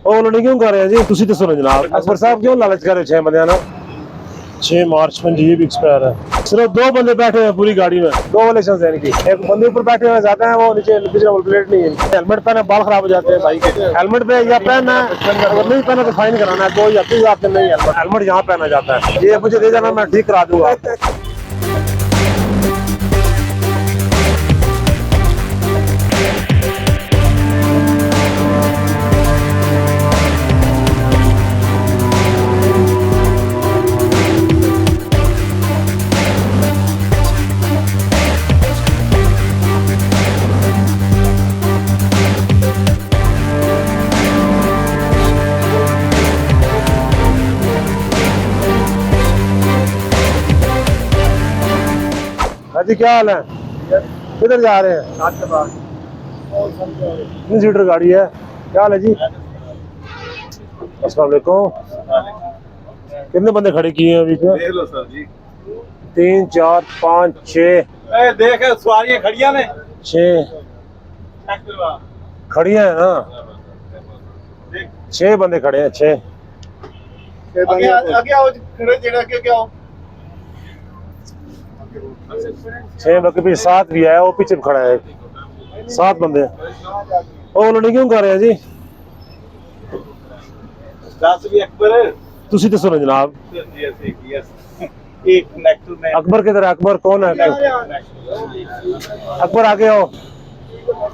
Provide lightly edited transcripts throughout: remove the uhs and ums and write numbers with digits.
ਉਹ ਲੋੜੀ क्यों कर रहे हैं जी ਤੁਸੀਂ ਦੱਸੋ ਨਾ जनाब अकबर साहब क्यों लालच कर रहे हो 6 बंदे ना 6 मार्च में जी भी एक्सपायर है सिर्फ 2 बंदे बैठे हैं पूरी गाड़ी में 2 वालेशन है इनकी एक बंदे ऊपर बैठे हुए जाते हैं वो नीचे नंबर प्लेट नहीं है हेलमेट पहने बाल खराब हो जाते हैं भाई के हेलमेट पे या पहनना अगर नहीं पहना तो फाइन कराना है 2 या 3 हज़ार नहीं हेलमेट यहाँ पहना जाता है ये मुझे दे जाना मैं ठीक करा दूंगा जी क्या हाल है किधर जा रहे हैं कितनी सीटर गाड़ी है क्या हाल है जी अस्सलाम वालेकुम कितने बंदे खड़े किए हैं बीच में देख लो सर जी 3 4 5 6 देख सवारियां खड़िया ने 6 खड़िया है ना 6 बंदे खड़े हैं 6 आगे आओ खड़े जेड़ा के क्या हो 6 बाकी पीछे 7 भी है वो पीछे खड़ा है 7 बंदे ਉਹ ਲੋੜੀ क्यों कर रहे हैं जी 10 भी अकबर ਤੁਸੀਂ ਦੱਸੋ ਨਾ जनाब जी ऐसे किया एक कनेक्टर में अकबर किधर है अकबर कौन है अकबर आगे आओ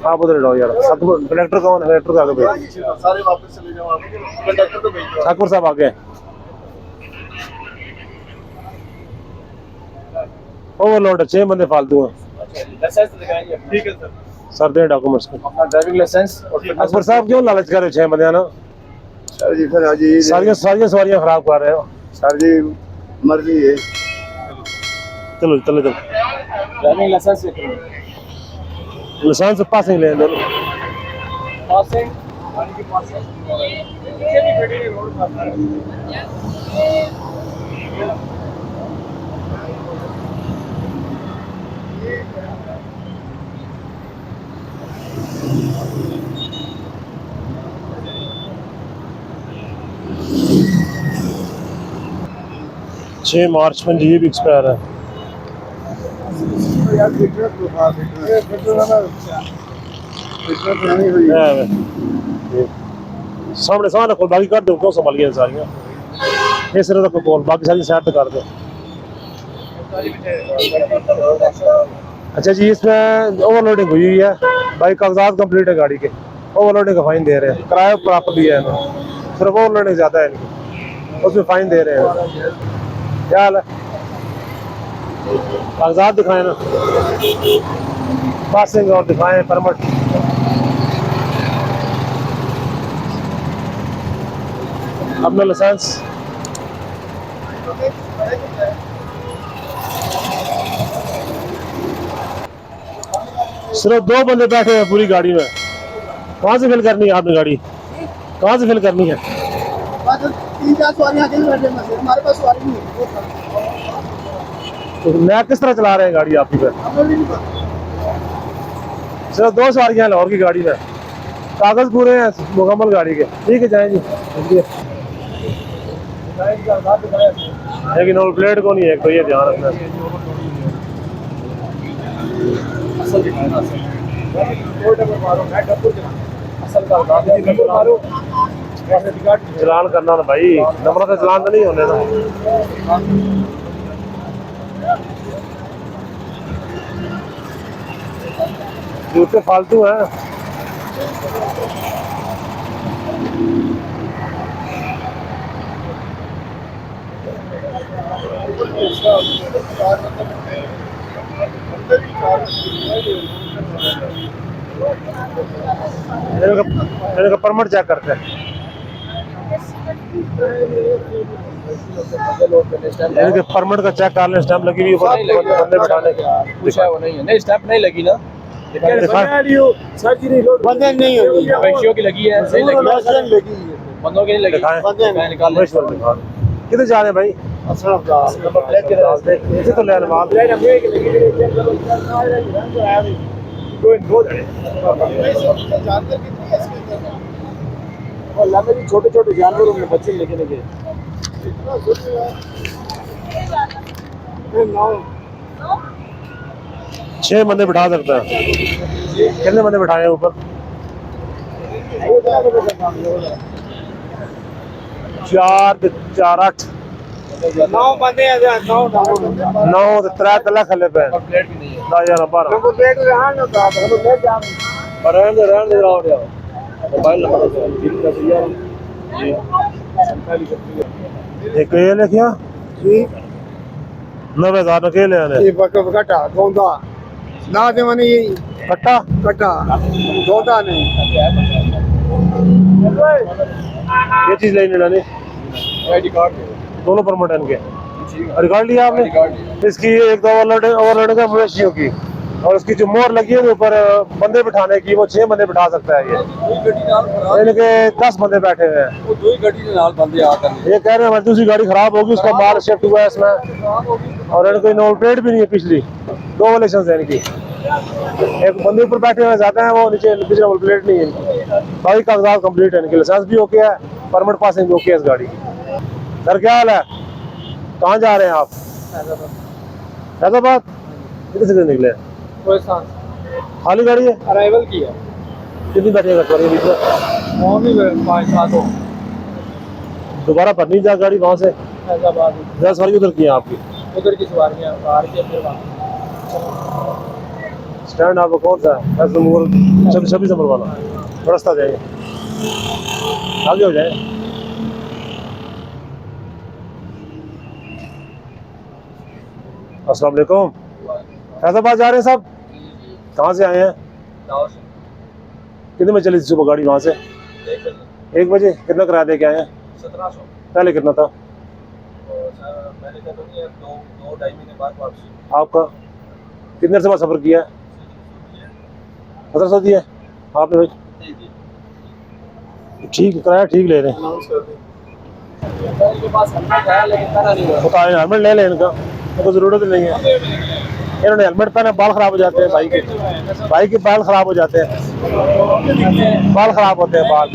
आप उधर जाओ यार अकबर कलेक्टर कौन है कलेक्टर का आगे भेज सारे वापस चले जाओ आप कंडक्टर को भेज दो अकबर साहब आगे ओवरलोड 6 बंदे फालतू हैं लाइसेंस दिखाएंगे ठीक है सर दे डॉक्यूमेंट्स को अपना ड्राइविंग लाइसेंस और अकबर साहब क्यों लालच कर रहे हो 6 बंदे ना सर जी फिर जी सारियां सवारियां खराब कर रहे हो सर जी मर्जी है चलो चलो चलो ड्राइविंग लाइसेंस लाइसेंस पासिंग ले दोनों पासिंग गाड़ी की पासिंग पीछे भी खड़ी है रोड पर छः मार्च में जी भी एक्सपायर है सामने सामने खोल बाकी कर दो क्यों संभाल गया सारियां ये सिर्फ तक खोल बाकी सारी साइड पे कर दो अच्छा जी इसमें ओवरलोडिंग हुई हुई है भाई कागजात कंप्लीट है गाड़ी के ओवरलोडिंग का फाइन दे रहे हैं किराया प्राप्त भी है इन्हें सिर्फ ओवरलोडिंग ज़्यादा है इनकी उसमें फाइन दे रहे हैं क्या हाल है कागजात दिखाएं ना पासिंग और दिखाएं परमिट अपना लाइसेंस सिर्फ 2 बंदे बैठे हैं पूरी गाड़ी में कहाँ से फिल करनी है आपने गाड़ी कहाँ से फिल करनी है 3-4 सवारियां आगे बैठे हैं हमारे पास सवारी नहीं है तो मैं किस तरह चला रहे हैं गाड़ी आपकी पे हमें भी नहीं पता सिर्फ 2 सवारियां लाहौर की गाड़ी में कागज पूरे हैं मुकम्मल गाड़ी के ठीक है जाए जी लेकिन नंबर प्लेट को नहीं है तो ये ध्यान रखना चलान करना ना भाई नंबर का चलान तो नहीं होने ना जूते फालतू है इनका परमिट चेक करते हैं इनके परमिट का चेक कर लें स्टैंप लगी हुई बंदे बिठाने नहीं स्टैंप नहीं लगी ना बंदे नहीं होगी बच्चियों की लगी है सही लगी बंदों की नहीं लगी निकाल किधर जा रहे हैं भाई इसे तो ले माल अल्लाह में भी छोटे छोटे जानवरों में बच्चे लेके गए। छह बंदे बिठा सकता है। कितने बंदे बिठाए हैं ऊपर? 4 8 9 बंदे हैं, 9 9 तो 3 तला खले पे प्लेट भी नहीं है। 10 12 नंबर प्लेट रहा ना था, हम ले जा रहने दे रहा हो मोबाइल नंबर जी 47 एक ये लिखिया जी 90,000 अकेले आने ये कटा गोंदा ना दे मने ये कट्टा कटा गोंदा नहीं ये चीज लेने लानी आईडी कार्ड दोनों परमिट इनके जी रिकॉर्ड लिया आपने? रिकॉर्ड इसकी एक दो ओवरलोड का मवेशियों की और उसकी जो मोहर लगी है ऊपर बंदे बिठाने की, वो 6 बंदे बिठा सकता है। ये गड्डी नाल खराब इनके 10 बंदे बैठे हुए हैं। वो दो ही गड्डी के नाल बंदे आ कर ये कह रहे हैं हमारी दूसरी गाड़ी खराब होगी, उसका माल शिफ्ट हुआ है इसमें, खराब हो गई। और इनको नंबर प्लेट भी नहीं है पिछली। 2 वॉलेशन है इनकी, एक बंदे ऊपर बैठे हुए जाते हैं, वो नीचे पिछली नंबर प्लेट नहीं है इनकी। बाकी कागजात कंप्लीट है इनके, लाइसेंस भी ओके है, परमिट पासिंग भी ओके है इस गाड़ी की। सर क्या हाल है? कहाँ जा रहे हैं आप? फैजाबाद? कितने से निकले? कोई सांस खाली गाड़ी है? अराइवल की है। कितनी बैठेगा सवारी बीच में? और भी 5-7 हो दोबारा भरनी जा गाड़ी वहाँ से? फैजाबाद 10 सवारी उधर की है आपकी? उधर की सवारियां बाहर के फिर वहाँ स्टैंड आपका कौन सा है? 26 नंबर वाला रास्ता जाएंगे, आगे हो जाए। अस्सलाम वालेकुम। फैजाबाद जा रहे हैं साहब? कहाँ से आए हैं? कितने बजे चली थी सुबह गाड़ी वहाँ से? 1 बजे। कितना किराया दे के आए हैं? 1700। पहले कितना था मैंने कहा तो नहीं, 2-2.5 महीने बाद वापसी। आपका? कितने से बाद सफर किया है? 1700 दिया है आपने भाई? ठीक किराया ठीक ले रहे हैं। इनके पास हेलमेट है लेकिन पहना नहीं हुआ। बताए हेलमेट ले लें इनका, तो जरूरत नहीं है। इन्होंने हेलमेट पहना, बाल खराब हो जाते हैं भाई के बाल खराब हो जाते हैं, बाल खराब होते हैं बाल।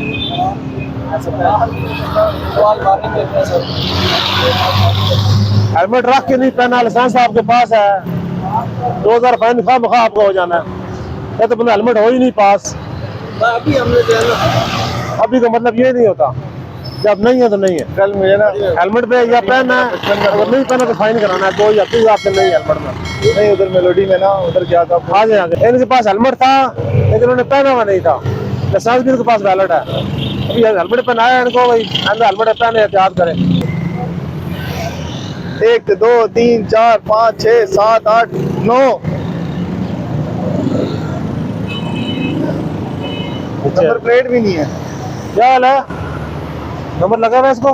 सवाल मारने के लिए सर हेलमेट रख के नहीं पहना, लाइसेंस आपके पास है, 2000 फाइन खा मखा आपका हो जाना है। या तो बंदा हेलमेट हो ही नहीं पास। अभी हमने जो है ना, अभी का मतलब ये नहीं होता, जब नहीं है तो नहीं है। कल मुझे ना हेलमेट पे या पहनना है, अगर नहीं पहना तो फाइन कराना है 2000 आपसे नहीं हेलमेट में। नहीं, उधर मेलोडी में ना, उधर क्या था आगे आगे इनके पास हेलमेट था लेकिन उन्होंने पहना हुआ नहीं था, लाइसेंस भी इनके पास वैलिड है। अभी हेलमेट पहनाया इनको, भाई हेलमेट पहने एहतियात करें। 1 2 3 4 5 6 7 8 9 नंबर प्लेट भी नहीं है। क्या हाल है? नंबर लगा हुआ है इसको?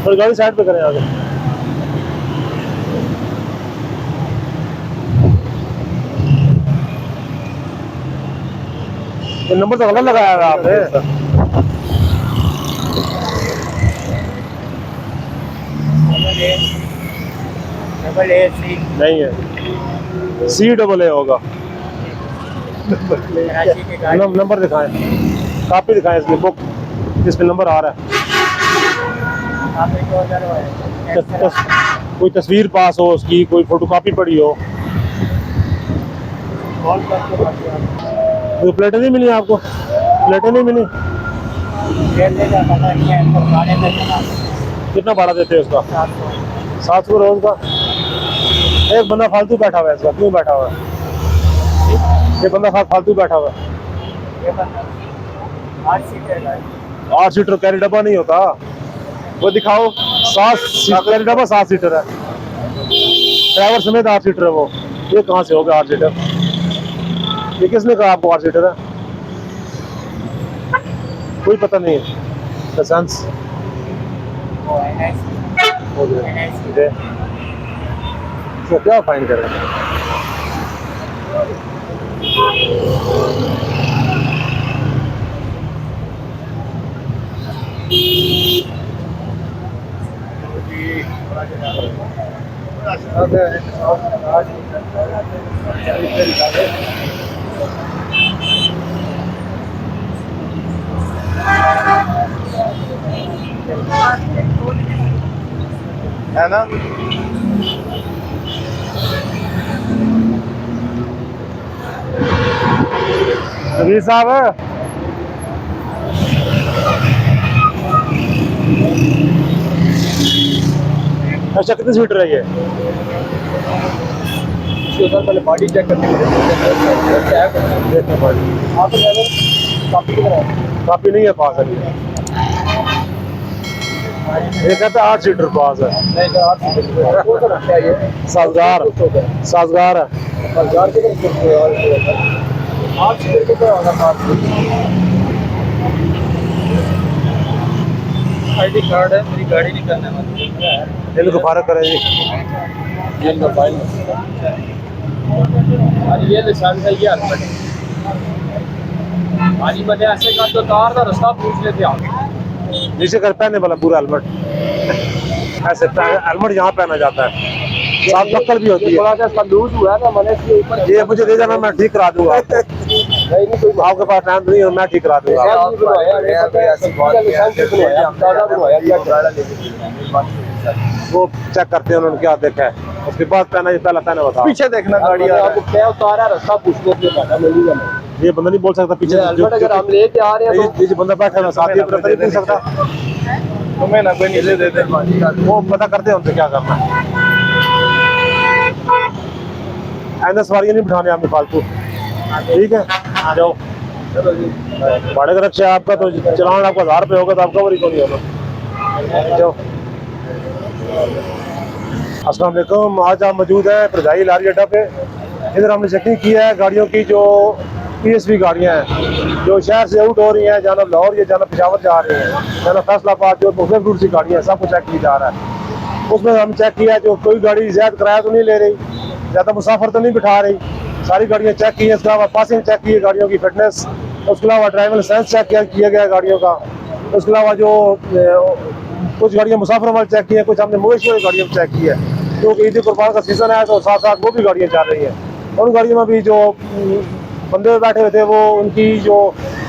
थोड़ी गाड़ी साइड पे करें आगे। ये नंबर तो गलत लगाया हुआ आपने। नहीं है, CAA होगा। नंबर दिखाएं, कापी दिखाएं इसकी बुक जिसमें नंबर आ रहा है। कोई तस्वीर पास हो उसकी, कोई फोटोकॉपी पड़ी हो। कोई प्लेटें नहीं मिली आपको? प्लेटें नहीं मिली? कितना भाड़ा देते हैं उसका? 700 रोज का। एक बंदा फालतू बैठा हुआ है इसका, क्यों बैठा हुआ है? ये बंदा फालतू बैठा हुआ है। 8 सीटर कैरी डब्बा नहीं होता, वो दिखाओ। 7 सीटर कैरी डब्बा 7 सीटर है, ड्राइवर समेत 8 सीटर है वो। ये कहाँ से हो गया 8 सीटर? ये किसने कहा आपको 8 सीटर है? कोई पता नहीं है। लाइसेंस तो क्या फाइन करें? है ना? रवीर साहब अच्छा कितने सीटर है ये? इसके ऊपर पहले बॉडी चेक करनी पड़ेगी। देखो भाई आप कॉपी काफी नहीं है पास अभी। ये कहता है 8 सीटर पास है। नहीं सर, 8 सीटर वो तो रखा है ये साजगार साजगार है। 1000 के लिए 8 सीटर के तो होगा पास। आईडी कार्ड है, मेरी गाड़ी निकलने वाली है। इनको फारक करें जी। ये मोबाइल और ये निशान है, ये हेलमेट हाजी बने ऐसे कर तो कार का रास्ता पूछ लेते आप। नीचे कर पहने वाला पूरा हेलमेट ऐसे हेलमेट यहाँ पहना जाता है, साथ बक्कल भी होती है। थोड़ा सा इसका लूज हुआ है ना, मैंने इसके ऊपर ये मुझे दे देना, मैं ठीक करा दूंगा। नहीं नहीं कोई आपके पास टाइम नहीं है, मैं ठीक करा दूंगा। वो चेक करते हैं उन्होंने क्या देखा है, उसके बाद पहना, ये पहला पहना बताओ। पीछे देखना गाड़ी आपको क्या उतारा रास्ता पूछने के बाद मिलेगा। ये बंदा नहीं बोल सकता पीछे हेलमेट अगर हम लेके आ रहे हैं ये जो बंदा बैठा है ना साथ ही नहीं पूछ सकता। तुम्हें ना कोई नीचे दे दे। वो पता करते हैं उनसे क्या करना है। आइंदा सवारियां नहीं बिठाने आपने फालतू, ठीक है? आ जाओ। भाड़े का रक्षा है आपका, तो चलान आपका 1000 रुपये होगा, तो आपका वरी को नहीं होगा। जाओ। अस्सलाम वालेकुम, आज आप मौजूद है प्रजाई लारी अड्डा पे। इधर हमने चेकिंग किया है गाड़ियों की, जो PSV गाड़ियाँ हैं जो शहर से आउट हो रही हैं, जाना लाहौर या जाना पेशावर जा रही हैं, जाना फैसलाबाद, जो मुख्तलिफ रूट सी गाड़ियाँ, सबको चेक किया जा रहा है। उसमें हम चेक किया जो कोई गाड़ी ज़्यादा किराया तो नहीं ले रही, ज़्यादा मुसाफिर तो नहीं बिठा रही, सारी गाड़ियाँ चेक की है। इसके अलावा पासिंग चेक की है गाड़ियों की फिटनेस, उसके अलावा ड्राइविंग लाइसेंस चेक किया गया गाड़ियों का। उसके अलावा जो कुछ गाड़ियाँ मुसाफिर वाले चेक की है, कुछ हमने मवेशी वाली गाड़ियों में चेक की है, क्योंकि ईद कुर्बान का सीज़न है, तो साथ साथ वो भी गाड़ियाँ चल रही हैं। उन गाड़ियों में भी जो बंदे बैठे हुए थे, वो उनकी जो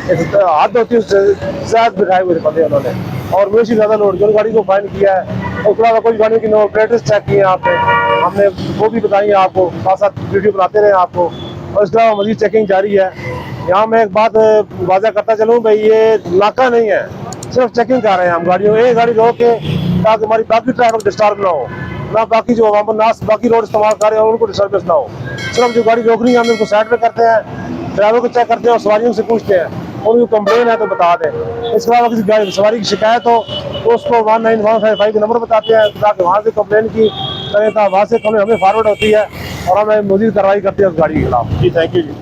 हाथ होती है उससे ज़्यादा बिठाए हुए थे बंदे उन्होंने, और मवेशी ज़्यादा लोड की, उन गाड़ी को फाइन किया है। उसके अलावा कुछ गाड़ियों की नंबर प्लेट्स चेक की है आपने, हमने वो भी बताई है आपको, साथ साथ वीडियो बनाते रहे आपको। और इसके अलावा मज़ीद चेकिंग जारी है। यहाँ मैं एक बात वाज़ा करता चलूँ भाई, ये नाका नहीं है, सिर्फ चेकिंग कर रहे हैं हम गाड़ियों, एक गाड़ी रोक के, ताकि हमारी बाकी ट्रैफिक डिस्टर्ब ना हो, ना बाकी जो हम नास बाकी रोड इस्तेमाल कर रहे हैं उनको डिस्टर्बेंस ना हो। सिर्फ जो गाड़ी रोक रही है हम उनको साइड पे करते हैं, ड्राइवर को चेक करते हैं और सवारियों से पूछते हैं, उनकी कंप्लेन है तो बता दें। इसके अलावा किसी गाड़ी सवारी की शिकायत हो तो उसको 19155 का नंबर बताते हैं, ताकि वहाँ से कंप्लेन की करें, तो वहाँ से हमें फॉरवर्ड होती है और हमें मज़ीद कार्रवाई करते हैं उस गाड़ी के खिलाफ। जी थैंक यू जी।